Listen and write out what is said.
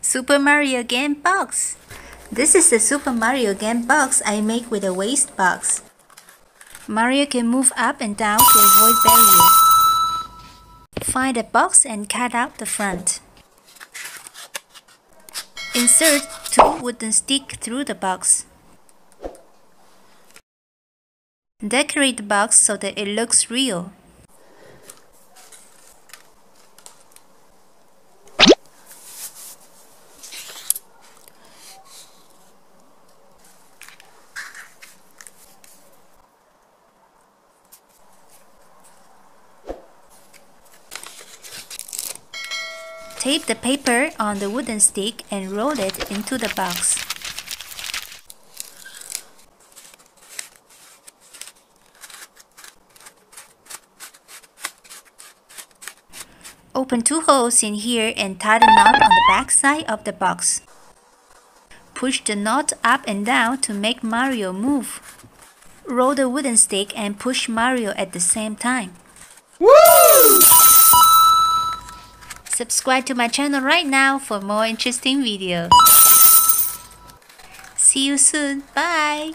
Super Mario game box. This is the Super Mario game box I make with a waste box. Mario can move up and down to avoid barriers. Find the box and cut out the front. Insert 2 wooden sticks through the box. Decorate the box so that it looks real. Tape the paper on the wooden stick and roll it into the box. Open 2 holes in here and tie the knot on the back side of the box. Push the knot up and down to make Mario move. Roll the wooden stick and push Mario at the same time. Woo! Subscribe to my channel right now for more interesting videos. See you soon. Bye!